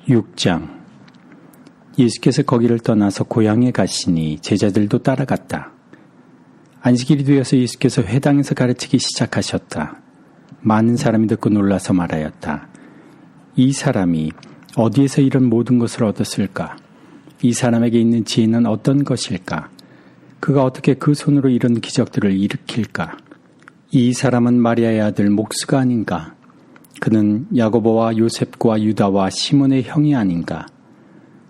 6장. 예수께서 거기를 떠나서 고향에 가시니 제자들도 따라갔다. 안식일이 되어서 예수께서 회당에서 가르치기 시작하셨다. 많은 사람이 듣고 놀라서 말하였다. 이 사람이 어디에서 이런 모든 것을 얻었을까? 이 사람에게 있는 지혜는 어떤 것일까? 그가 어떻게 그 손으로 이런 기적들을 일으킬까? 이 사람은 마리아의 아들 목수가 아닌가? 그는 야고보와 요셉과 유다와 시몬의 형이 아닌가?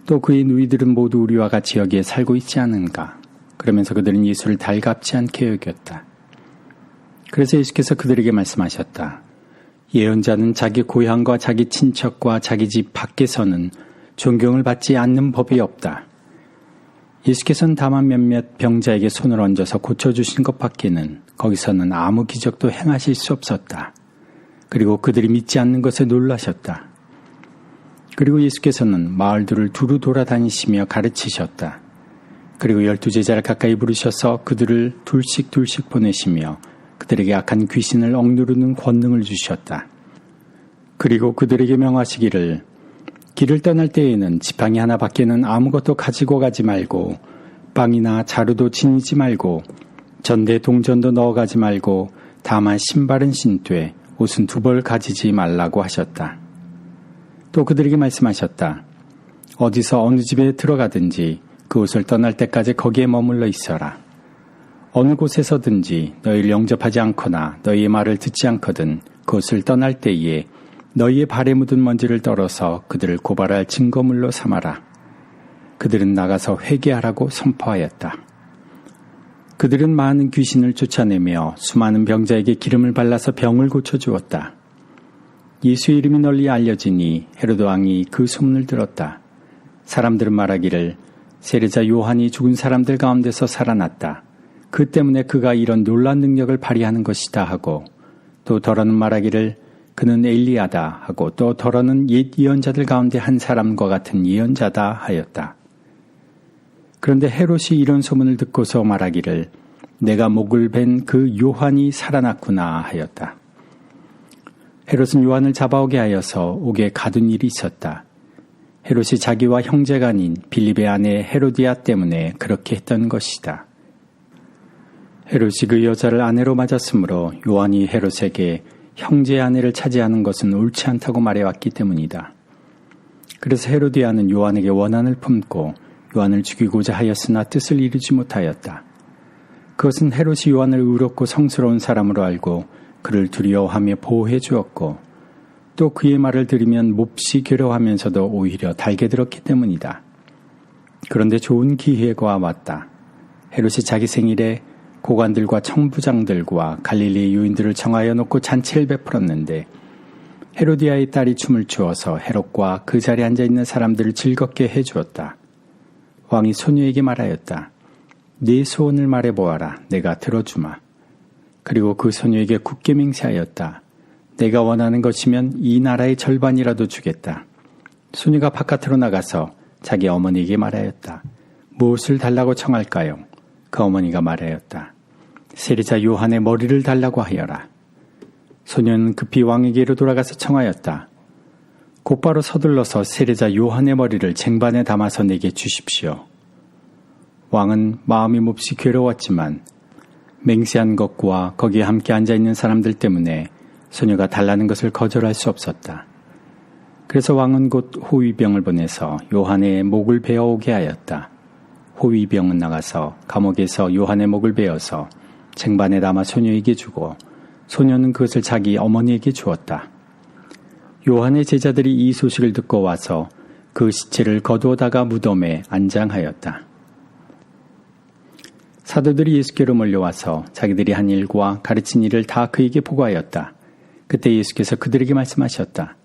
또 그의 누이들은 모두 우리와 같이 여기에 살고 있지 않은가? 그러면서 그들은 예수를 달갑지 않게 여겼다. 그래서 예수께서 그들에게 말씀하셨다. 예언자는 자기 고향과 자기 친척과 자기 집 밖에서는 존경을 받지 않는 법이 없다. 예수께서는 다만 몇몇 병자에게 손을 얹어서 고쳐주신 것 밖에는 거기서는 아무 기적도 행하실 수 없었다. 그리고 그들이 믿지 않는 것에 놀라셨다. 그리고 예수께서는 마을들을 두루 돌아다니시며 가르치셨다. 그리고 12제자를 가까이 부르셔서 그들을 둘씩 보내시며 그들에게 악한 귀신을 억누르는 권능을 주셨다. 그리고 그들에게 명하시기를 길을 떠날 때에는 지팡이 하나밖에는 아무것도 가지고 가지 말고 빵이나 자루도 지니지 말고 전대 동전도 넣어가지 말고 다만 신발은 신되 옷은 2벌 가지지 말라고 하셨다. 또 그들에게 말씀하셨다. 어디서 어느 집에 들어가든지 그 옷을 떠날 때까지 거기에 머물러 있어라. 어느 곳에서든지 너희를 영접하지 않거나 너희의 말을 듣지 않거든 그곳을 떠날 때에 너희의 발에 묻은 먼지를 떨어서 그들을 고발할 증거물로 삼아라. 그들은 나가서 회개하라고 선포하였다. 그들은 많은 귀신을 쫓아내며 수많은 병자에게 기름을 발라서 병을 고쳐주었다. 예수의 이름이 널리 알려지니 헤로드 왕이 그 소문을 들었다. 사람들은 말하기를 세례자 요한이 죽은 사람들 가운데서 살아났다. 그 때문에 그가 이런 놀라운 능력을 발휘하는 것이다 하고 또 더러는 말하기를 그는 엘리야다 하고 또 더러는 옛 예언자들 가운데 한 사람과 같은 예언자다 하였다. 그런데 헤롯이 이런 소문을 듣고서 말하기를 내가 목을 벤 그 요한이 살아났구나 하였다. 헤롯은 요한을 잡아오게 하여서 옥에 가둔 일이 있었다. 헤롯이 자기와 형제가 아닌 빌립의 아내 헤로디아 때문에 그렇게 했던 것이다. 헤롯이 그 여자를 아내로 맞았으므로 요한이 헤롯에게 형제의 아내를 차지하는 것은 옳지 않다고 말해왔기 때문이다. 그래서 헤로디아는 요한에게 원한을 품고 요한을 죽이고자 하였으나 뜻을 이루지 못하였다. 그것은 헤롯이 요한을 의롭고 성스러운 사람으로 알고 그를 두려워하며 보호해 주었고 또 그의 말을 들으면 몹시 괴로워하면서도 오히려 달게 들었기 때문이다. 그런데 좋은 기회가 왔다. 헤롯이 자기 생일에 고관들과 청부장들과 갈릴리 유인들을 청하여 놓고 잔치를 베풀었는데 헤로디아의 딸이 춤을 추어서 헤롯과 그 자리에 앉아있는 사람들을 즐겁게 해주었다. 왕이 소녀에게 말하였다. 네 소원을 말해보아라. 내가 들어주마. 그리고 그 소녀에게 굳게 맹세하였다. 내가 원하는 것이면 이 나라의 절반이라도 주겠다. 소녀가 바깥으로 나가서 자기 어머니에게 말하였다. 무엇을 달라고 청할까요? 그 어머니가 말하였다. 세례자 요한의 머리를 달라고 하여라. 소녀는 급히 왕에게로 돌아가서 청하였다. 곧바로 서둘러서 세례자 요한의 머리를 쟁반에 담아서 내게 주십시오. 왕은 마음이 몹시 괴로웠지만 맹세한 것과 거기에 함께 앉아있는 사람들 때문에 소녀가 달라는 것을 거절할 수 없었다. 그래서 왕은 곧 호위병을 보내서 요한의 목을 베어오게 하였다. 호위병은 나가서 감옥에서 요한의 목을 베어서 쟁반에 담아 소녀에게 주고 소녀는 그것을 자기 어머니에게 주었다. 요한의 제자들이 이 소식을 듣고 와서 그 시체를 거두어다가 무덤에 안장하였다. 사도들이 예수께로 몰려와서 자기들이 한 일과 가르친 일을 다 그에게 보고하였다. 그때 예수께서 그들에게 말씀하셨다.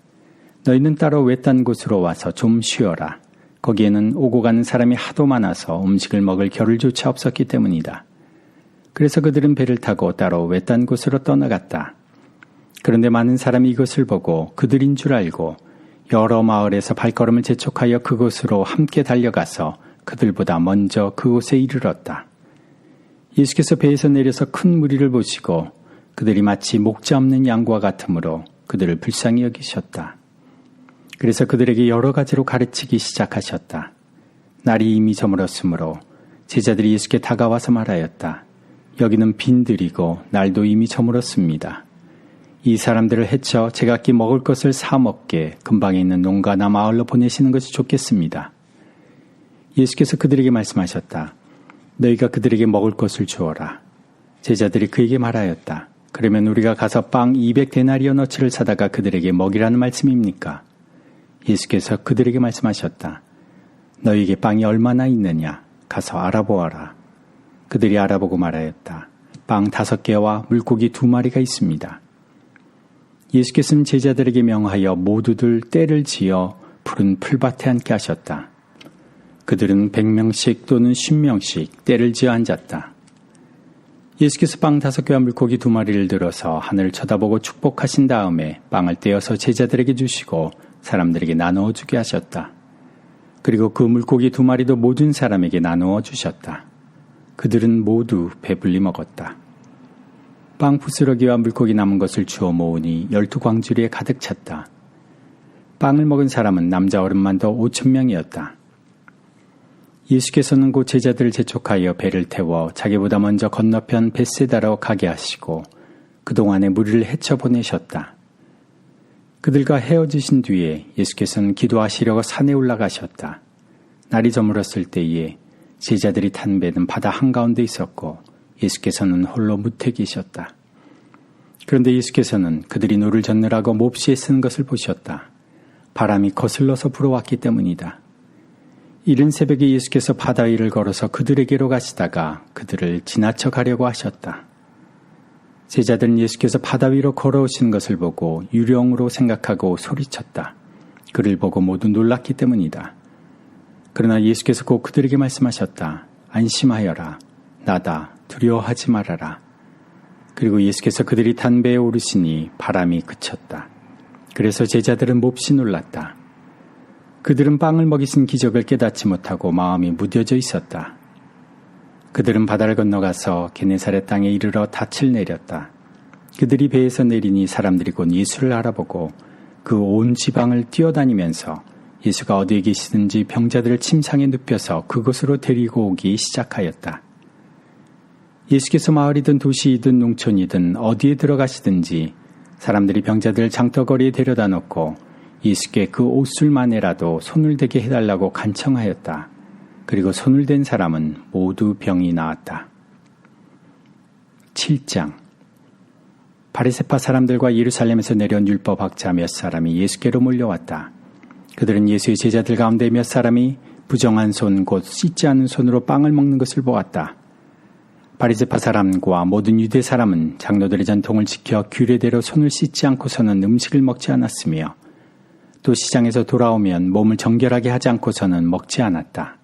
너희는 따로 외딴 곳으로 와서 좀 쉬어라. 거기에는 오고 가는 사람이 하도 많아서 음식을 먹을 겨를조차 없었기 때문이다. 그래서 그들은 배를 타고 따로 외딴 곳으로 떠나갔다. 그런데 많은 사람이 이것을 보고 그들인 줄 알고 여러 마을에서 발걸음을 재촉하여 그곳으로 함께 달려가서 그들보다 먼저 그곳에 이르렀다. 예수께서 배에서 내려서 큰 무리를 보시고 그들이 마치 목자 없는 양과 같으므로 그들을 불쌍히 여기셨다. 그래서 그들에게 여러 가지로 가르치기 시작하셨다. 날이 이미 저물었으므로 제자들이 예수께 다가와서 말하였다. 여기는 빈들이고 날도 이미 저물었습니다. 이 사람들을 해쳐 제각기 먹을 것을 사 먹게 근방에 있는 농가나 마을로 보내시는 것이 좋겠습니다. 예수께서 그들에게 말씀하셨다. 너희가 그들에게 먹을 것을 주어라. 제자들이 그에게 말하였다. 그러면 우리가 가서 빵 200데나리오너치를 사다가 그들에게 먹이라는 말씀입니까? 예수께서 그들에게 말씀하셨다. 너희에게 빵이 얼마나 있느냐? 가서 알아보아라. 그들이 알아보고 말하였다. 빵 5개와 물고기 2마리가 있습니다. 예수께서는 제자들에게 명하여 모두들 떼를 지어 푸른 풀밭에 앉게 하셨다. 그들은 100명씩 또는 10명씩 떼를 지어 앉았다. 예수께서 빵 5개와 물고기 2마리를 들어서 하늘을 쳐다보고 축복하신 다음에 빵을 떼어서 제자들에게 주시고 사람들에게 나누어 주게 하셨다. 그리고 그 물고기 2마리도 모든 사람에게 나누어 주셨다. 그들은 모두 배불리 먹었다. 빵 부스러기와 물고기 남은 것을 주워 모으니 12광주리에 가득 찼다. 빵을 먹은 사람은 남자 어른만도 5,000명이었다. 예수께서는 곧 제자들을 재촉하여 배를 태워 자기보다 먼저 건너편 벳세다로 가게 하시고 그동안에 무리를 헤쳐 보내셨다. 그들과 헤어지신 뒤에 예수께서는 기도하시려고 산에 올라가셨다. 날이 저물었을 때에 제자들이 탄 배는 바다 한가운데 있었고 예수께서는 홀로 무태 계셨다. 그런데 예수께서는 그들이 노를 젓느라고 몹시에 쓰는 것을 보셨다. 바람이 거슬러서 불어왔기 때문이다. 이른 새벽에 예수께서 바다 위를 걸어서 그들에게로 가시다가 그들을 지나쳐 가려고 하셨다. 제자들은 예수께서 바다 위로 걸어오시는 것을 보고 유령으로 생각하고 소리쳤다. 그를 보고 모두 놀랐기 때문이다. 그러나 예수께서 곧 그들에게 말씀하셨다. 안심하여라. 나다. 두려워하지 말아라. 그리고 예수께서 그들이 탄 배에 오르시니 바람이 그쳤다. 그래서 제자들은 몹시 놀랐다. 그들은 빵을 먹이신 기적을 깨닫지 못하고 마음이 무뎌져 있었다. 그들은 바다를 건너가서 게네사렛 땅에 이르러 닻을 내렸다. 그들이 배에서 내리니 사람들이 곧 예수를 알아보고 그 온 지방을 뛰어다니면서 예수가 어디에 계시든지 병자들을 침상에 눕혀서 그곳으로 데리고 오기 시작하였다. 예수께서 마을이든 도시이든 농촌이든 어디에 들어가시든지 사람들이 병자들을 장터거리에 데려다 놓고 예수께 그 옷술만에라도 손을 대게 해달라고 간청하였다. 그리고 손을 댄 사람은 모두 병이 나았다. 7장 바리새파 사람들과 예루살렘에서 내려온 율법학자 몇 사람이 예수께로 몰려왔다. 그들은 예수의 제자들 가운데 몇 사람이 부정한 손 곧 씻지 않은 손으로 빵을 먹는 것을 보았다. 바리새파 사람과 모든 유대 사람은 장로들의 전통을 지켜 규례대로 손을 씻지 않고서는 음식을 먹지 않았으며 또 시장에서 돌아오면 몸을 정결하게 하지 않고서는 먹지 않았다.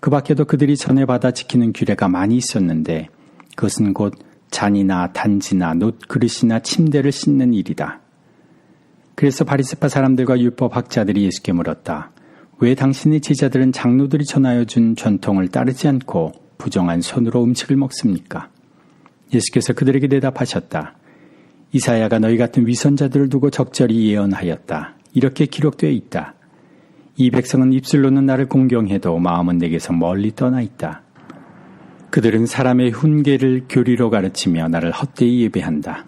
그 밖에도 그들이 전에 받아 지키는 규례가 많이 있었는데 그것은 곧 잔이나 단지나 놋 그릇이나 침대를 씻는 일이다. 그래서 바리새파 사람들과 율법학자들이 예수께 물었다. 왜 당신의 제자들은 장로들이 전하여 준 전통을 따르지 않고 부정한 손으로 음식을 먹습니까? 예수께서 그들에게 대답하셨다. 이사야가 너희 같은 위선자들을 두고 적절히 예언하였다. 이렇게 기록되어 있다. 이 백성은 입술로는 나를 공경해도 마음은 내게서 멀리 떠나 있다. 그들은 사람의 훈계를 교리로 가르치며 나를 헛되이 예배한다.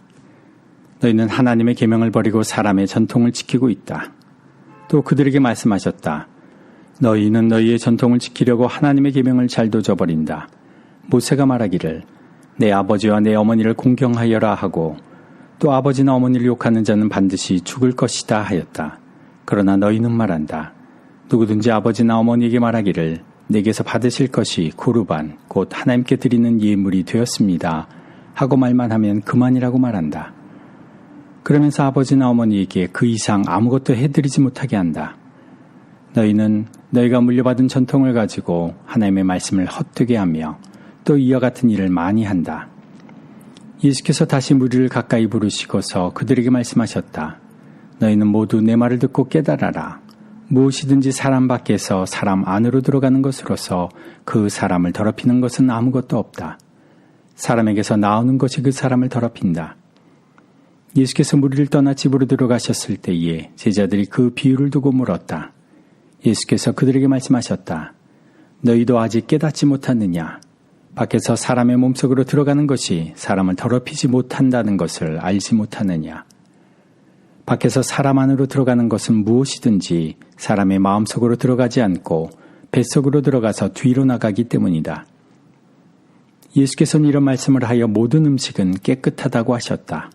너희는 하나님의 계명을 버리고 사람의 전통을 지키고 있다. 또 그들에게 말씀하셨다. 너희는 너희의 전통을 지키려고 하나님의 계명을 잘도 저버린다. 모세가 말하기를 내 아버지와 내 어머니를 공경하여라 하고 또 아버지나 어머니를 욕하는 자는 반드시 죽을 것이다 하였다. 그러나 너희는 말한다. 누구든지 아버지나 어머니에게 말하기를 내게서 받으실 것이 고르반 곧 하나님께 드리는 예물이 되었습니다 하고 말만 하면 그만이라고 말한다. 그러면서 아버지나 어머니에게 그 이상 아무것도 해드리지 못하게 한다. 너희는 너희가 물려받은 전통을 가지고 하나님의 말씀을 헛되게 하며 또 이와 같은 일을 많이 한다. 예수께서 다시 무리를 가까이 부르시고서 그들에게 말씀하셨다. 너희는 모두 내 말을 듣고 깨달아라. 무엇이든지 사람 밖에서 사람 안으로 들어가는 것으로서 그 사람을 더럽히는 것은 아무것도 없다. 사람에게서 나오는 것이 그 사람을 더럽힌다. 예수께서 무리를 떠나 집으로 들어가셨을 때에 제자들이 그 비유를 두고 물었다. 예수께서 그들에게 말씀하셨다. 너희도 아직 깨닫지 못하느냐? 밖에서 사람의 몸속으로 들어가는 것이 사람을 더럽히지 못한다는 것을 알지 못하느냐? 밖에서 사람 안으로 들어가는 것은 무엇이든지 사람의 마음속으로 들어가지 않고 뱃속으로 들어가서 뒤로 나가기 때문이다. 예수께서는 이런 말씀을 하여 모든 음식은 깨끗하다고 하셨다.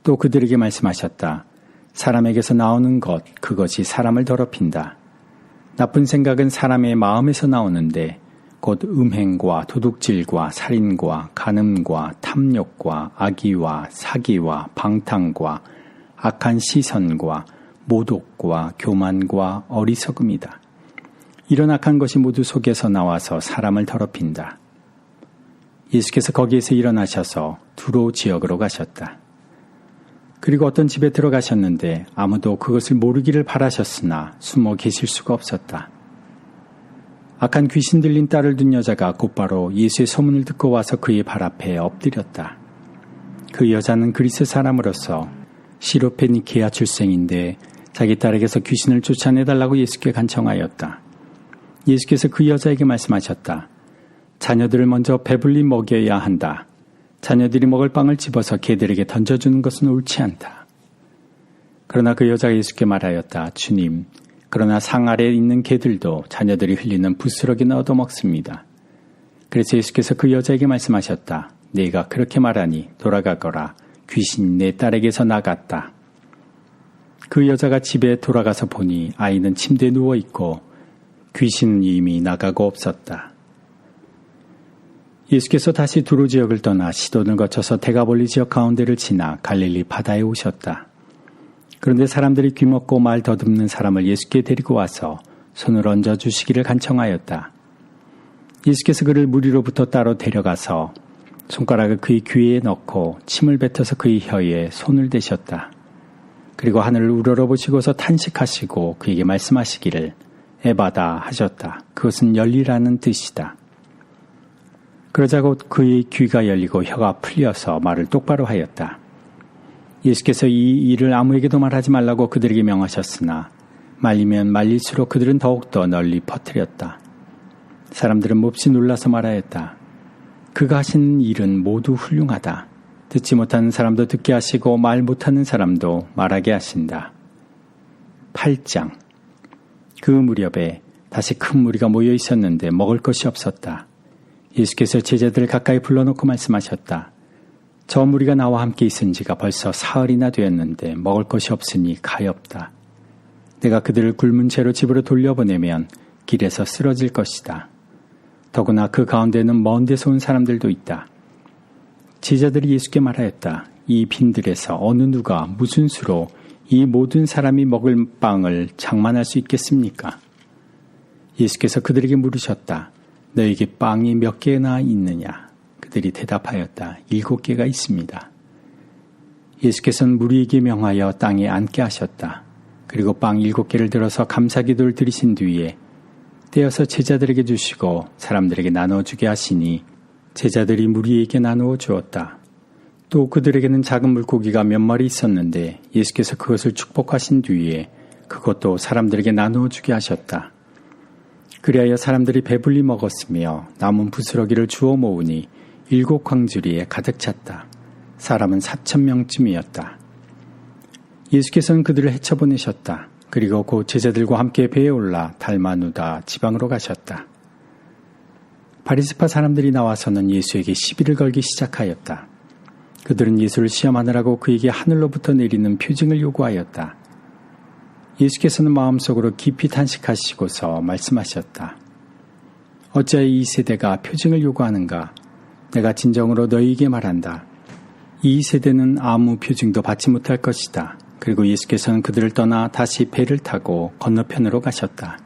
또 그들에게 말씀하셨다. 사람에게서 나오는 것, 그것이 사람을 더럽힌다. 나쁜 생각은 사람의 마음에서 나오는데 곧 음행과 도둑질과 살인과 간음과 탐욕과 악의와 사기와 방탕과 악한 시선과 모독과 교만과 어리석음이다. 이런 악한 것이 모두 속에서 나와서 사람을 더럽힌다. 예수께서 거기에서 일어나셔서 두로 지역으로 가셨다. 그리고 어떤 집에 들어가셨는데 아무도 그것을 모르기를 바라셨으나 숨어 계실 수가 없었다. 악한 귀신 들린 딸을 둔 여자가 곧바로 예수의 소문을 듣고 와서 그의 발 앞에 엎드렸다. 그 여자는 그리스 사람으로서 시로페니케아 출생인데 자기 딸에게서 귀신을 쫓아내달라고 예수께 간청하였다. 예수께서 그 여자에게 말씀하셨다. 자녀들을 먼저 배불리 먹여야 한다. 자녀들이 먹을 빵을 집어서 개들에게 던져주는 것은 옳지 않다. 그러나 그 여자가 예수께 말하였다. 주님, 그러나 상 아래에 있는 개들도 자녀들이 흘리는 부스러기나 얻어먹습니다. 그래서 예수께서 그 여자에게 말씀하셨다. 네가 그렇게 말하니 돌아가거라. 귀신이 내 딸에게서 나갔다. 그 여자가 집에 돌아가서 보니 아이는 침대에 누워있고 귀신은 이미 나가고 없었다. 예수께서 다시 두로 지역을 떠나 시돈을 거쳐서 데가볼리 지역 가운데를 지나 갈릴리 바다에 오셨다. 그런데 사람들이 귀먹고 말 더듬는 사람을 예수께 데리고 와서 손을 얹어주시기를 간청하였다. 예수께서 그를 무리로부터 따로 데려가서 손가락을 그의 귀에 넣고 침을 뱉어서 그의 혀에 손을 대셨다. 그리고 하늘을 우러러보시고서 탄식하시고 그에게 말씀하시기를 에바다 하셨다. 그것은 열리라는 뜻이다. 그러자 곧 그의 귀가 열리고 혀가 풀려서 말을 똑바로 하였다. 예수께서 이 일을 아무에게도 말하지 말라고 그들에게 명하셨으나 말리면 말릴수록 그들은 더욱더 널리 퍼뜨렸다. 사람들은 몹시 놀라서 말하였다. 그가 하시는 일은 모두 훌륭하다. 듣지 못하는 사람도 듣게 하시고 말 못하는 사람도 말하게 하신다. 8장. 그 무렵에 다시 큰 무리가 모여 있었는데 먹을 것이 없었다. 예수께서 제자들을 가까이 불러놓고 말씀하셨다. 저 무리가 나와 함께 있은 지가 벌써 사흘이나 되었는데 먹을 것이 없으니 가엾다. 내가 그들을 굶은 채로 집으로 돌려보내면 길에서 쓰러질 것이다. 더구나 그 가운데는 먼 데서 온 사람들도 있다. 제자들이 예수께 말하였다. 이 빈들에서 어느 누가 무슨 수로 이 모든 사람이 먹을 빵을 장만할 수 있겠습니까? 예수께서 그들에게 물으셨다. 너에게 빵이 몇 개나 있느냐? 그들이 대답하였다. 7개가 있습니다. 예수께서는 무리에게 명하여 땅에 앉게 하셨다. 그리고 빵 7개를 들어서 감사기도를 드리신 뒤에 떼어서 제자들에게 주시고 사람들에게 나눠주게 하시니 제자들이 무리에게 나누어 주었다. 또 그들에게는 작은 물고기가 몇 마리 있었는데 예수께서 그것을 축복하신 뒤에 그것도 사람들에게 나누어 주게 하셨다. 그리하여 사람들이 배불리 먹었으며 남은 부스러기를 주워 모으니 7 광주리에 가득 찼다. 사람은 4,000명쯤이었다. 예수께서는 그들을 헤쳐보내셨다. 그리고 곧 제자들과 함께 배에 올라 달마누다 지방으로 가셨다. 바리새파 사람들이 나와서는 예수에게 시비를 걸기 시작하였다. 그들은 예수를 시험하느라고 그에게 하늘로부터 내리는 표징을 요구하였다. 예수께서는 마음속으로 깊이 탄식하시고서 말씀하셨다. 어찌하여 이 세대가 표징을 요구하는가? 내가 진정으로 너희에게 말한다. 이 세대는 아무 표징도 받지 못할 것이다. 그리고 예수께서는 그들을 떠나 다시 배를 타고 건너편으로 가셨다.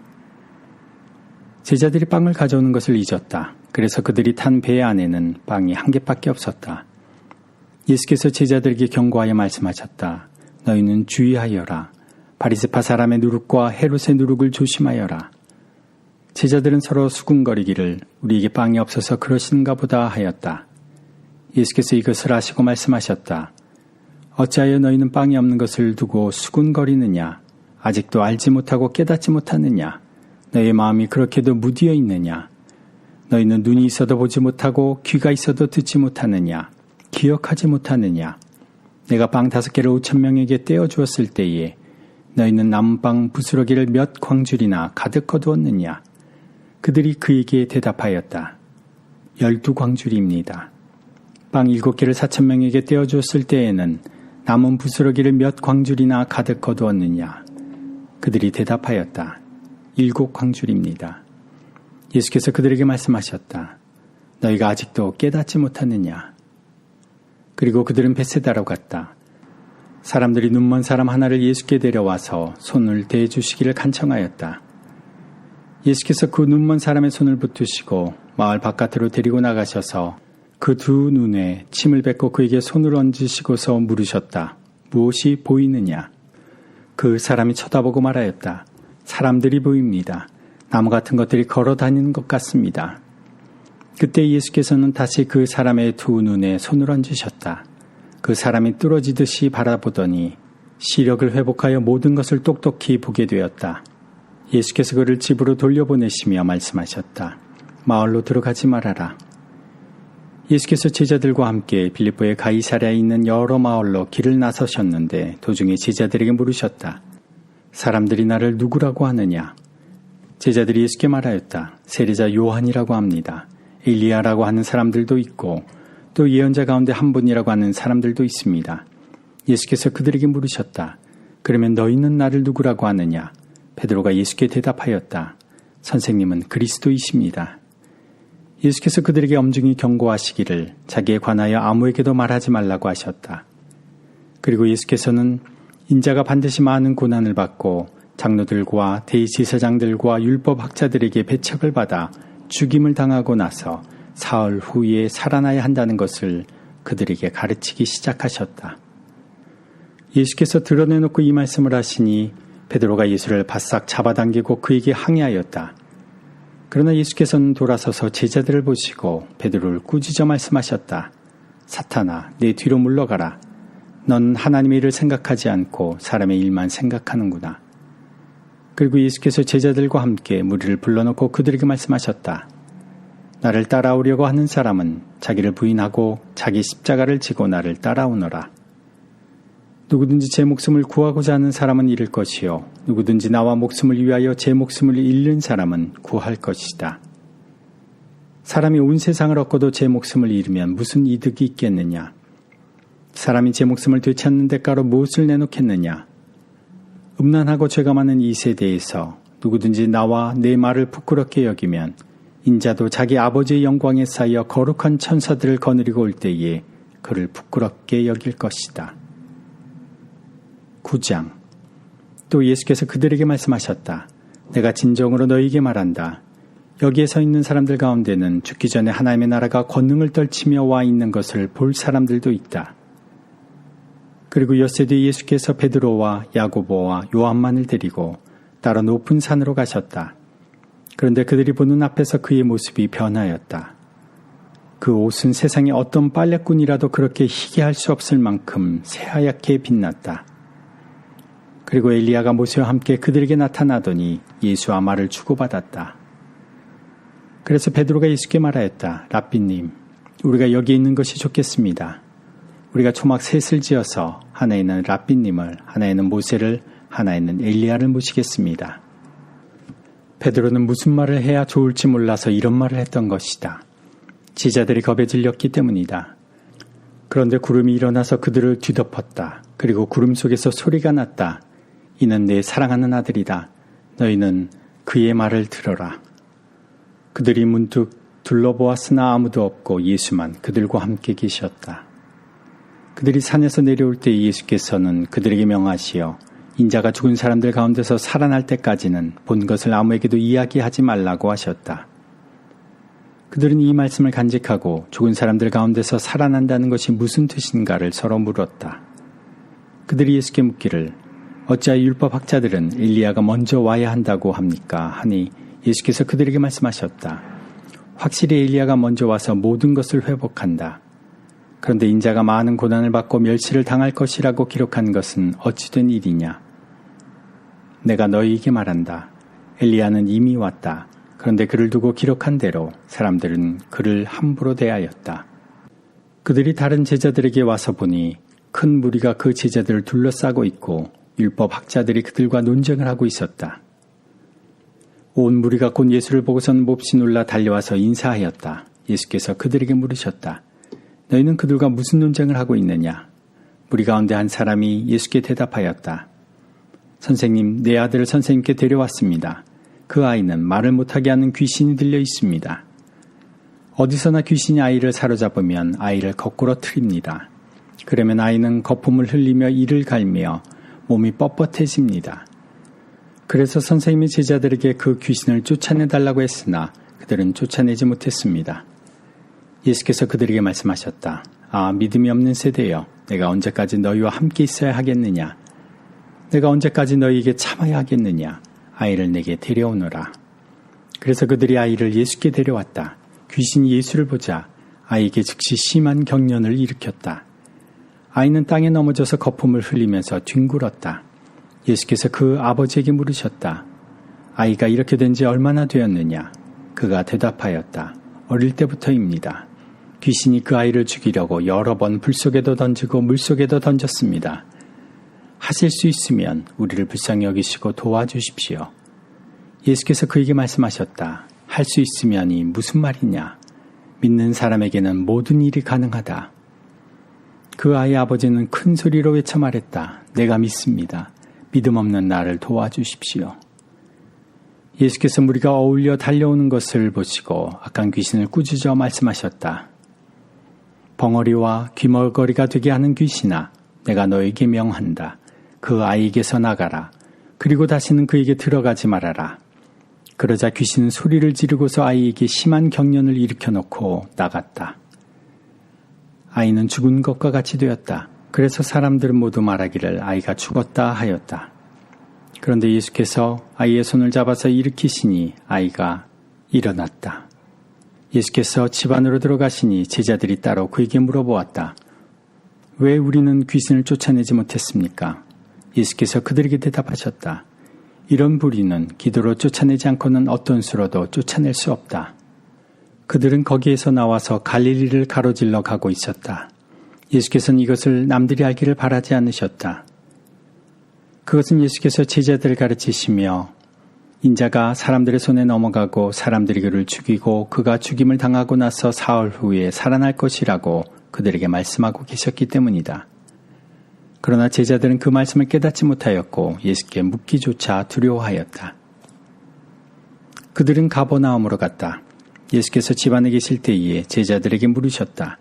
제자들이 빵을 가져오는 것을 잊었다. 그래서 그들이 탄 배 안에는 빵이 1개밖에 없었다. 예수께서 제자들에게 경고하여 말씀하셨다. 너희는 주의하여라. 바리새파 사람의 누룩과 헤롯의 누룩을 조심하여라. 제자들은 서로 수군거리기를 우리에게 빵이 없어서 그러신가 보다 하였다. 예수께서 이것을 아시고 말씀하셨다. 어찌하여 너희는 빵이 없는 것을 두고 수군거리느냐? 아직도 알지 못하고 깨닫지 못하느냐? 너희의 마음이 그렇게도 무디어 있느냐? 너희는 눈이 있어도 보지 못하고 귀가 있어도 듣지 못하느냐? 기억하지 못하느냐? 내가 빵 5개를 5,000명에게 떼어주었을 때에 너희는 남은 빵 부스러기를 몇 광줄이나 가득 거두었느냐? 그들이 그에게 대답하였다. 12광줄입니다. 빵 7개를 4,000명에게 떼어주었을 때에는 남은 부스러기를 몇 광줄이나 가득 거두었느냐? 그들이 대답하였다. 7광줄입니다. 예수께서 그들에게 말씀하셨다. 너희가 아직도 깨닫지 못하느냐? 그리고 그들은 벳세다로 갔다. 사람들이 눈먼 사람 하나를 예수께 데려와서 손을 대주시기를 간청하였다. 예수께서 그 눈먼 사람의 손을 붙드시고 마을 바깥으로 데리고 나가셔서 그 두 눈에 침을 뱉고 그에게 손을 얹으시고서 물으셨다. 무엇이 보이느냐? 그 사람이 쳐다보고 말하였다. 사람들이 보입니다. 나무 같은 것들이 걸어 다니는 것 같습니다. 그때 예수께서는 다시 그 사람의 두 눈에 손을 얹으셨다. 그 사람이 뚫어지듯이 바라보더니 시력을 회복하여 모든 것을 똑똑히 보게 되었다. 예수께서 그를 집으로 돌려보내시며 말씀하셨다. 마을로 들어가지 말아라. 예수께서 제자들과 함께 빌립보의 가이사랴에 있는 여러 마을로 길을 나서셨는데 도중에 제자들에게 물으셨다. 사람들이 나를 누구라고 하느냐? 제자들이 예수께 말하였다. 세례자 요한이라고 합니다. 엘리야라고 하는 사람들도 있고 또 예언자 가운데 한 분이라고 하는 사람들도 있습니다. 예수께서 그들에게 물으셨다. 그러면 너희는 나를 누구라고 하느냐? 베드로가 예수께 대답하였다. 선생님은 그리스도이십니다. 예수께서 그들에게 엄중히 경고하시기를 자기에 관하여 아무에게도 말하지 말라고 하셨다. 그리고 예수께서는 인자가 반드시 많은 고난을 받고 장로들과 대제사장들과 율법학자들에게 배척을 받아 죽임을 당하고 나서 사흘 후에 살아나야 한다는 것을 그들에게 가르치기 시작하셨다. 예수께서 드러내놓고 이 말씀을 하시니 베드로가 예수를 바싹 잡아당기고 그에게 항의하였다. 그러나 예수께서는 돌아서서 제자들을 보시고 베드로를 꾸짖어 말씀하셨다. 사탄아, 내 뒤로 물러가라. 넌 하나님의 일을 생각하지 않고 사람의 일만 생각하는구나. 그리고 예수께서 제자들과 함께 무리를 불러놓고 그들에게 말씀하셨다. 나를 따라오려고 하는 사람은 자기를 부인하고 자기 십자가를 지고 나를 따라오너라. 누구든지 제 목숨을 구하고자 하는 사람은 잃을 것이요 누구든지 나와 목숨을 위하여 제 목숨을 잃는 사람은 구할 것이다. 사람이 온 세상을 얻고도 제 목숨을 잃으면 무슨 이득이 있겠느냐? 사람이 제 목숨을 되찾는 대가로 무엇을 내놓겠느냐? 음란하고 죄가 많은 이 세대에서 누구든지 나와 내 말을 부끄럽게 여기면 인자도 자기 아버지의 영광에 쌓여 거룩한 천사들을 거느리고 올 때에 그를 부끄럽게 여길 것이다. 9장. 또 예수께서 그들에게 말씀하셨다. 내가 진정으로 너희에게 말한다. 여기에 서 있는 사람들 가운데는 죽기 전에 하나님의 나라가 권능을 떨치며 와 있는 것을 볼 사람들도 있다. 그리고 엿새 뒤에 예수께서 베드로와 야고보와 요한만을 데리고 따로 높은 산으로 가셨다. 그런데 그들이 보는 앞에서 그의 모습이 변하였다. 그 옷은 세상에 어떤 빨래꾼이라도 그렇게 희게 할 수 없을 만큼 새하얗게 빛났다. 그리고 엘리야가 모세와 함께 그들에게 나타나더니 예수와 말을 주고받았다. 그래서 베드로가 예수께 말하였다. 랍비님, 우리가 여기 있는 것이 좋겠습니다. 우리가 초막 셋을 지어서 하나에는 랍비님을, 하나에는 모세를, 하나에는 엘리야를 모시겠습니다. 베드로는 무슨 말을 해야 좋을지 몰라서 이런 말을 했던 것이다. 제자들이 겁에 질렸기 때문이다. 그런데 구름이 일어나서 그들을 뒤덮었다. 그리고 구름 속에서 소리가 났다. 이는 내 사랑하는 아들이다. 너희는 그의 말을 들어라. 그들이 문득 둘러보았으나 아무도 없고 예수만 그들과 함께 계셨다. 그들이 산에서 내려올 때 예수께서는 그들에게 명하시어 인자가 죽은 사람들 가운데서 살아날 때까지는 본 것을 아무에게도 이야기하지 말라고 하셨다. 그들은 이 말씀을 간직하고 죽은 사람들 가운데서 살아난다는 것이 무슨 뜻인가를 서로 물었다. 그들이 예수께 묻기를 어찌하여 율법학자들은 엘리야가 먼저 와야 한다고 합니까? 하니 예수께서 그들에게 말씀하셨다. 확실히 엘리야가 먼저 와서 모든 것을 회복한다. 그런데 인자가 많은 고난을 받고 멸시를 당할 것이라고 기록한 것은 어찌 된 일이냐? 내가 너희에게 말한다. 엘리야는 이미 왔다. 그런데 그를 두고 기록한 대로 사람들은 그를 함부로 대하였다. 그들이 다른 제자들에게 와서 보니 큰 무리가 그 제자들을 둘러싸고 있고 율법 학자들이 그들과 논쟁을 하고 있었다. 온 무리가 곧 예수를 보고선 몹시 놀라 달려와서 인사하였다. 예수께서 그들에게 물으셨다. 너희는 그들과 무슨 논쟁을 하고 있느냐? 무리 가운데 한 사람이 예수께 대답하였다. 선생님, 내 아들을 선생님께 데려왔습니다. 그 아이는 말을 못하게 하는 귀신이 들려 있습니다. 어디서나 귀신이 아이를 사로잡으면 아이를 거꾸로 트립니다. 그러면 아이는 거품을 흘리며 이를 갈며 몸이 뻣뻣해집니다. 그래서 선생님이 제자들에게 그 귀신을 쫓아내달라고 했으나 그들은 쫓아내지 못했습니다. 예수께서 그들에게 말씀하셨다. 아, 믿음이 없는 세대여, 내가 언제까지 너희와 함께 있어야 하겠느냐? 내가 언제까지 너희에게 참아야 하겠느냐? 아이를 내게 데려오너라. 그래서 그들이 아이를 예수께 데려왔다. 귀신이 예수를 보자 아이에게 즉시 심한 경련을 일으켰다. 아이는 땅에 넘어져서 거품을 흘리면서 뒹굴었다. 예수께서 그 아버지에게 물으셨다. 아이가 이렇게 된 지 얼마나 되었느냐? 그가 대답하였다. 어릴 때부터입니다. 귀신이 그 아이를 죽이려고 여러 번 불 속에도 던지고 물 속에도 던졌습니다. 하실 수 있으면 우리를 불쌍히 여기시고 도와주십시오. 예수께서 그에게 말씀하셨다. 할 수 있으면이 무슨 말이냐? 믿는 사람에게는 모든 일이 가능하다. 그 아이의 아버지는 큰 소리로 외쳐 말했다. 내가 믿습니다. 믿음 없는 나를 도와주십시오. 예수께서 무리가 어울려 달려오는 것을 보시고 악한 귀신을 꾸짖어 말씀하셨다. 벙어리와 귀머거리가 되게 하는 귀신아, 내가 너에게 명한다. 그 아이에게서 나가라. 그리고 다시는 그에게 들어가지 말아라. 그러자 귀신은 소리를 지르고서 아이에게 심한 경련을 일으켜 놓고 나갔다. 아이는 죽은 것과 같이 되었다. 그래서 사람들은 모두 말하기를 아이가 죽었다 하였다. 그런데 예수께서 아이의 손을 잡아서 일으키시니 아이가 일어났다. 예수께서 집 안으로 들어가시니 제자들이 따로 그에게 물어보았다. 왜 우리는 귀신을 쫓아내지 못했습니까? 예수께서 그들에게 대답하셨다. 이런 부리는 기도로 쫓아내지 않고는 어떤 수로도 쫓아낼 수 없다. 그들은 거기에서 나와서 갈릴리를 가로질러 가고 있었다. 예수께서는 이것을 남들이 알기를 바라지 않으셨다. 그것은 예수께서 제자들을 가르치시며 인자가 사람들의 손에 넘어가고 사람들이 그를 죽이고 그가 죽임을 당하고 나서 사흘 후에 살아날 것이라고 그들에게 말씀하고 계셨기 때문이다. 그러나 제자들은 그 말씀을 깨닫지 못하였고 예수께 묻기조차 두려워하였다. 그들은 가버나움으로 갔다. 예수께서 집 안에 계실 때에 제자들에게 물으셨다.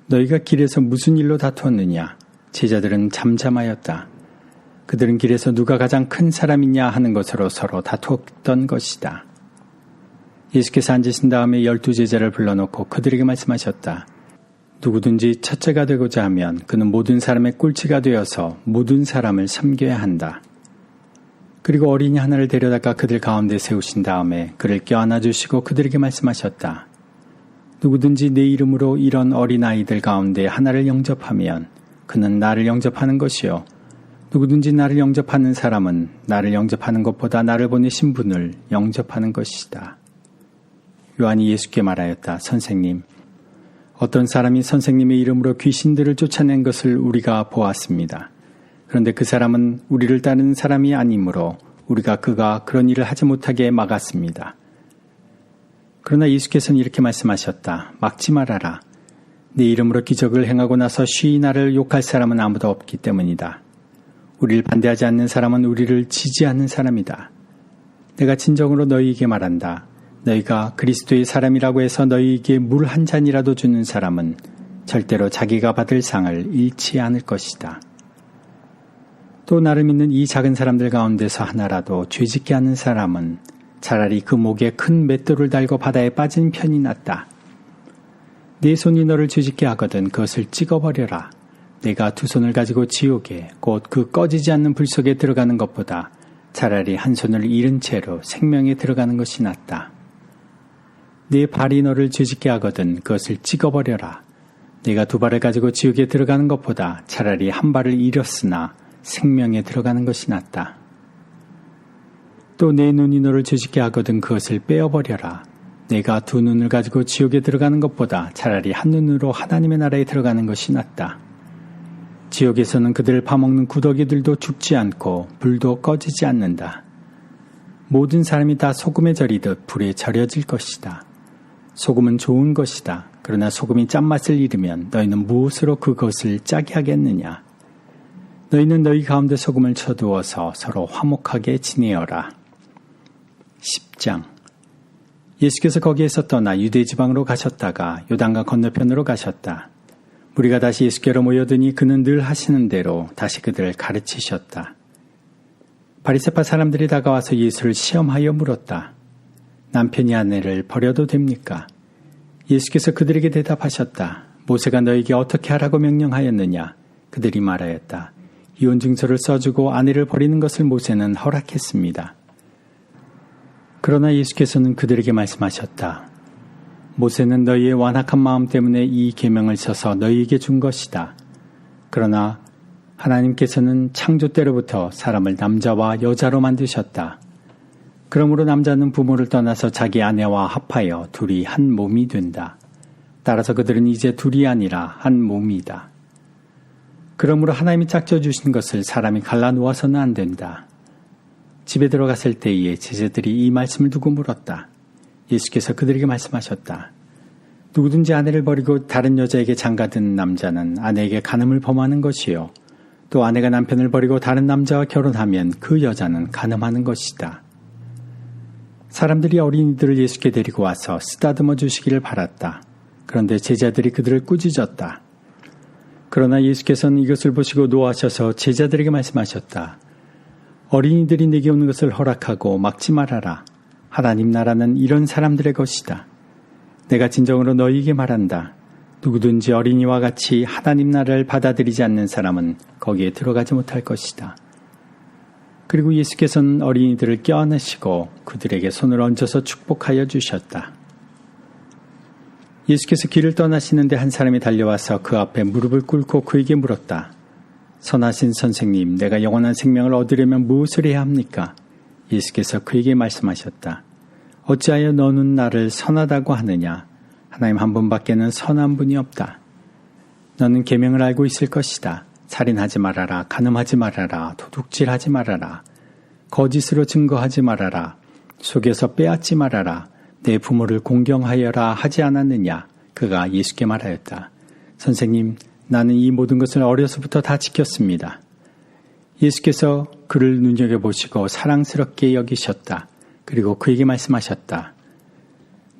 너희가 길에서 무슨 일로 다투었느냐? 제자들은 잠잠하였다. 그들은 길에서 누가 가장 큰 사람이냐 하는 것으로 서로 다투었던 것이다. 예수께서 앉으신 다음에 12제자를 불러놓고 그들에게 말씀하셨다. 누구든지 첫째가 되고자 하면 그는 모든 사람의 꼴찌가 되어서 모든 사람을 섬겨야 한다. 그리고 어린이 하나를 데려다가 그들 가운데 세우신 다음에 그를 껴안아 주시고 그들에게 말씀하셨다. 누구든지 내 이름으로 이런 어린아이들 가운데 하나를 영접하면 그는 나를 영접하는 것이요. 누구든지 나를 영접하는 사람은 나를 영접하는 것보다 나를 보내신 분을 영접하는 것이다. 요한이 예수께 말하였다. 선생님, 어떤 사람이 선생님의 이름으로 귀신들을 쫓아낸 것을 우리가 보았습니다. 그런데 그 사람은 우리를 따르는 사람이 아니므로 우리가 그가 그런 일을 하지 못하게 막았습니다. 그러나 예수께서는 이렇게 말씀하셨다. 막지 말아라. 내 이름으로 기적을 행하고 나서 쉬이 나를 욕할 사람은 아무도 없기 때문이다. 우리를 반대하지 않는 사람은 우리를 지지하는 사람이다. 내가 진정으로 너희에게 말한다. 너희가 그리스도의 사람이라고 해서 너희에게 물 한 잔이라도 주는 사람은 절대로 자기가 받을 상을 잃지 않을 것이다. 또 나를 믿는 이 작은 사람들 가운데서 하나라도 죄짓게 하는 사람은 차라리 그 목에 큰 맷돌을 달고 바다에 빠진 편이 낫다. 네 손이 너를 죄짓게 하거든 그것을 찍어버려라. 내가 두 손을 가지고 지옥에 곧 그 꺼지지 않는 불 속에 들어가는 것보다 차라리 한 손을 잃은 채로 생명에 들어가는 것이 낫다. 네 발이 너를 죄짓게 하거든 그것을 찍어버려라. 네가 2발을 가지고 지옥에 들어가는 것보다 차라리 1발을 잃었으나 생명에 들어가는 것이 낫다. 또 내 눈이 너를 죄짓게 하거든 그것을 빼어버려라. 내가 2 눈을 가지고 지옥에 들어가는 것보다 차라리 1 눈으로 하나님의 나라에 들어가는 것이 낫다. 지옥에서는 그들을 파먹는 구더기들도 죽지 않고 불도 꺼지지 않는다. 모든 사람이 다 소금에 절이듯 불에 절여질 것이다. 소금은 좋은 것이다. 그러나 소금이 짠맛을 잃으면 너희는 무엇으로 그것을 짜게 하겠느냐? 너희는 너희 가운데 소금을 쳐두어서 서로 화목하게 지내어라. 10장. 예수께서 거기에서 떠나 유대 지방으로 가셨다가 요단강 건너편으로 가셨다. 무리가 다시 예수께로 모여드니 그는 늘 하시는 대로 다시 그들을 가르치셨다. 바리새파 사람들이 다가와서 예수를 시험하여 물었다. 남편이 아내를 버려도 됩니까? 예수께서 그들에게 대답하셨다. 모세가 너에게 어떻게 하라고 명령하였느냐? 그들이 말하였다. 이혼 증서를 써주고 아내를 버리는 것을 모세는 허락했습니다. 그러나 예수께서는 그들에게 말씀하셨다. 모세는 너희의 완악한 마음 때문에 이 계명을 써서 너희에게 준 것이다. 그러나 하나님께서는 창조 때로부터 사람을 남자와 여자로 만드셨다. 그러므로 남자는 부모를 떠나서 자기 아내와 합하여 둘이 한 몸이 된다. 따라서 그들은 이제 둘이 아니라 한 몸이다. 그러므로 하나님이 짝져 주신 것을 사람이 갈라 놓아서는 안 된다. 집에 들어갔을 때에 제자들이 이 말씀을 두고 물었다. 예수께서 그들에게 말씀하셨다. 누구든지 아내를 버리고 다른 여자에게 장가든 남자는 아내에게 간음을 범하는 것이요. 또 아내가 남편을 버리고 다른 남자와 결혼하면 그 여자는 간음하는 것이다. 사람들이 어린이들을 예수께 데리고 와서 쓰다듬어 주시기를 바랐다. 그런데 제자들이 그들을 꾸짖었다. 그러나 예수께서는 이것을 보시고 노하셔서 제자들에게 말씀하셨다. 어린이들이 내게 오는 것을 허락하고 막지 말아라. 하나님 나라는 이런 사람들의 것이다. 내가 진정으로 너희에게 말한다. 누구든지 어린이와 같이 하나님 나라를 받아들이지 않는 사람은 거기에 들어가지 못할 것이다. 그리고 예수께서는 어린이들을 껴안으시고 그들에게 손을 얹어서 축복하여 주셨다. 예수께서 길을 떠나시는데 한 사람이 달려와서 그 앞에 무릎을 꿇고 그에게 물었다. 선하신 선생님, 내가 영원한 생명을 얻으려면 무엇을 해야 합니까? 예수께서 그에게 말씀하셨다. 어찌하여 너는 나를 선하다고 하느냐? 하나님 한 분밖에는 선한 분이 없다. 너는 계명을 알고 있을 것이다. 살인하지 말아라, 간음하지 말아라, 도둑질하지 말아라, 거짓으로 증거하지 말아라, 속여서 빼앗지 말아라, 내 부모를 공경하여라 하지 않았느냐? 그가 예수께 말하였다. 선생님, 나는 이 모든 것을 어려서부터 다 지켰습니다. 예수께서 그를 눈여겨보시고 사랑스럽게 여기셨다. 그리고 그에게 말씀하셨다.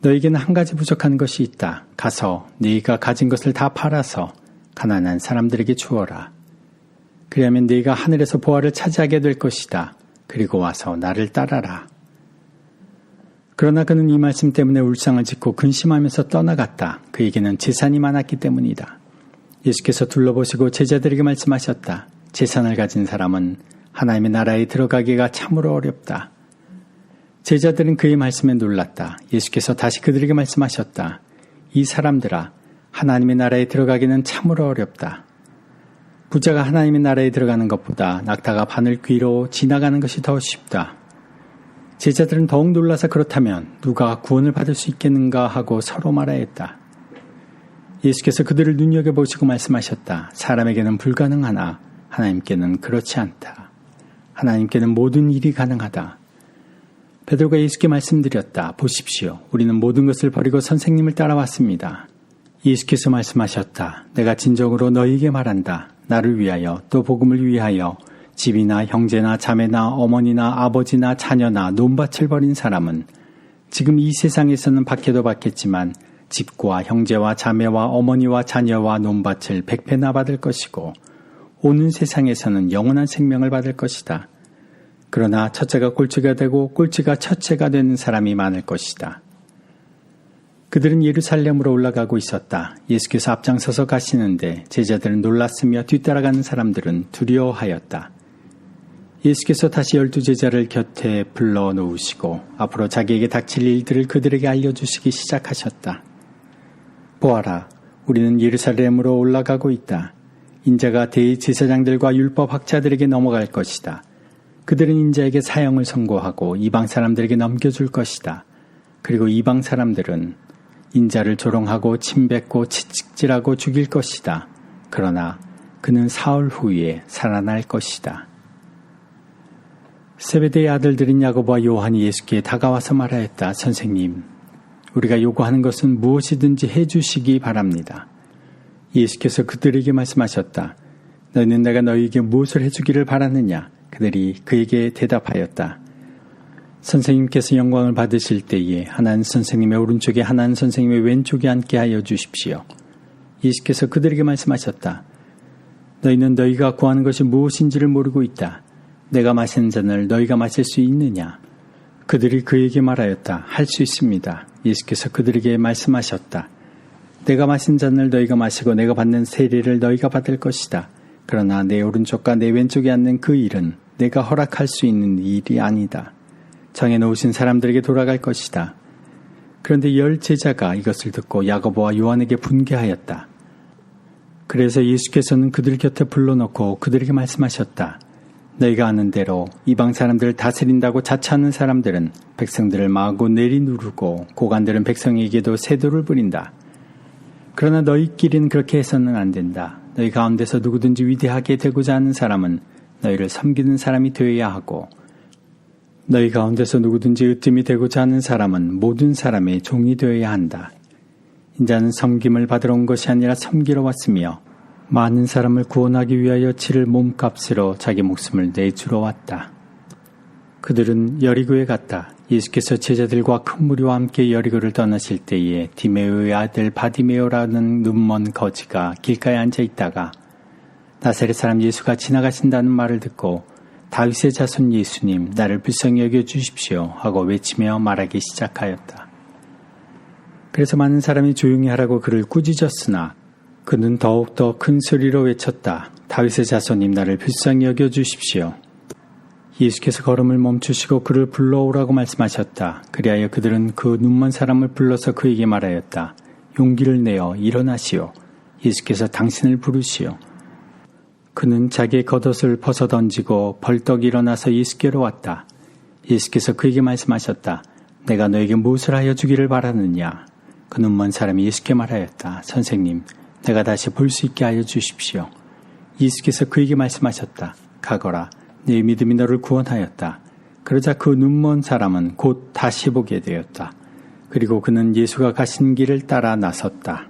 너에게는 한 가지 부족한 것이 있다. 가서 네가 가진 것을 다 팔아서 가난한 사람들에게 주어라. 그리하면 네가 하늘에서 보화를 차지하게 될 것이다. 그리고 와서 나를 따라라. 그러나 그는 이 말씀 때문에 울상을 짓고 근심하면서 떠나갔다. 그에게는 재산이 많았기 때문이다. 예수께서 둘러보시고 제자들에게 말씀하셨다. 재산을 가진 사람은 하나님의 나라에 들어가기가 참으로 어렵다. 제자들은 그의 말씀에 놀랐다. 예수께서 다시 그들에게 말씀하셨다. 이 사람들아, 하나님의 나라에 들어가기는 참으로 어렵다. 부자가 하나님의 나라에 들어가는 것보다 낙타가 바늘 귀로 지나가는 것이 더 쉽다. 제자들은 더욱 놀라서 그렇다면 누가 구원을 받을 수 있겠는가 하고 서로 말하였다. 예수께서 그들을 눈여겨보시고 말씀하셨다. 사람에게는 불가능하나 하나님께는 그렇지 않다. 하나님께는 모든 일이 가능하다. 베드로가 예수께 말씀드렸다. 보십시오. 우리는 모든 것을 버리고 선생님을 따라왔습니다. 예수께서 말씀하셨다. 내가 진정으로 너희에게 말한다. 나를 위하여 또 복음을 위하여 집이나 형제나 자매나 어머니나 아버지나 자녀나 논밭을 버린 사람은 지금 이 세상에서는 받게도 받겠지만 집과 형제와 자매와 어머니와 자녀와 논밭을 100배나 받을 것이고 오는 세상에서는 영원한 생명을 받을 것이다. 그러나 첫째가 꼴찌가 되고 꼴찌가 첫째가 되는 사람이 많을 것이다. 그들은 예루살렘으로 올라가고 있었다. 예수께서 앞장서서 가시는데 제자들은 놀랐으며 뒤따라가는 사람들은 두려워하였다. 예수께서 다시 12제자를 곁에 불러놓으시고 앞으로 자기에게 닥칠 일들을 그들에게 알려주시기 시작하셨다. 보아라, 우리는 예루살렘으로 올라가고 있다. 인자가 대제사장들과 율법 학자들에게 넘어갈 것이다. 그들은 인자에게 사형을 선고하고 이방 사람들에게 넘겨줄 것이다. 그리고 이방 사람들은 인자를 조롱하고 침뱉고 채찍질하고 죽일 것이다. 그러나 그는 사흘 후에 살아날 것이다. 세베대의 아들들인 야고보와 요한이 예수께 다가와서 말하였다. 선생님, 우리가 요구하는 것은 무엇이든지 해주시기 바랍니다. 예수께서 그들에게 말씀하셨다. 너희는 내가 너희에게 무엇을 해주기를 바라느냐? 그들이 그에게 대답하였다. 선생님께서 영광을 받으실 때에 하나는 선생님의 오른쪽에 하나는 선생님의 왼쪽에 앉게 하여 주십시오. 예수께서 그들에게 말씀하셨다. 너희는 너희가 구하는 것이 무엇인지를 모르고 있다. 내가 마시는 잔을 너희가 마실 수 있느냐? 그들이 그에게 말하였다. 할 수 있습니다. 예수께서 그들에게 말씀하셨다. 내가 마신 잔을 너희가 마시고 내가 받는 세례를 너희가 받을 것이다. 그러나 내 오른쪽과 내 왼쪽에 앉는 그 일은 내가 허락할 수 있는 일이 아니다. 정해놓으신 사람들에게 돌아갈 것이다. 그런데 10 제자가 이것을 듣고 야고보와 요한에게 분개하였다. 그래서 예수께서는 그들 곁에 불러놓고 그들에게 말씀하셨다. 너희가 아는 대로 이방 사람들을 다스린다고 자처하는 사람들은 백성들을 마구 내리누르고 고관들은 백성에게도 세도를 부린다. 그러나 너희끼리는 그렇게 해서는 안 된다. 너희 가운데서 누구든지 위대하게 되고자 하는 사람은 너희를 섬기는 사람이 되어야 하고 너희 가운데서 누구든지 으뜸이 되고자 하는 사람은 모든 사람의 종이 되어야 한다. 인자는 섬김을 받으러 온 것이 아니라 섬기러 왔으며 많은 사람을 구원하기 위하여 치를 몸값으로 자기 목숨을 내주러 왔다. 그들은 여리고에 갔다. 예수께서 제자들과 큰 무리와 함께 여리고를 떠나실 때에 디메오의 아들 바디메오라는 눈먼 거지가 길가에 앉아 있다가 나사렛 사람 예수가 지나가신다는 말을 듣고 다윗의 자손 예수님, 나를 불쌍히 여겨 주십시오 하고 외치며 말하기 시작하였다. 그래서 많은 사람이 조용히 하라고 그를 꾸짖었으나 그는 더욱더 큰 소리로 외쳤다. 다윗의 자손님, 나를 불쌍히 여겨 주십시오. 예수께서 걸음을 멈추시고 그를 불러오라고 말씀하셨다. 그리하여 그들은 그 눈먼 사람을 불러서 그에게 말하였다. 용기를 내어 일어나시오. 예수께서 당신을 부르시오. 그는 자기의 겉옷을 벗어 던지고 벌떡 일어나서 예수께로 왔다. 예수께서 그에게 말씀하셨다. 내가 너에게 무엇을 하여 주기를 바라느냐? 그 눈먼 사람이 예수께 말하였다. 선생님, 내가 다시 볼 수 있게 하여 주십시오. 예수께서 그에게 말씀하셨다. 가거라. 네 믿음이 너를 구원하였다. 그러자 그 눈먼 사람은 곧 다시 보게 되었다. 그리고 그는 예수가 가신 길을 따라 나섰다.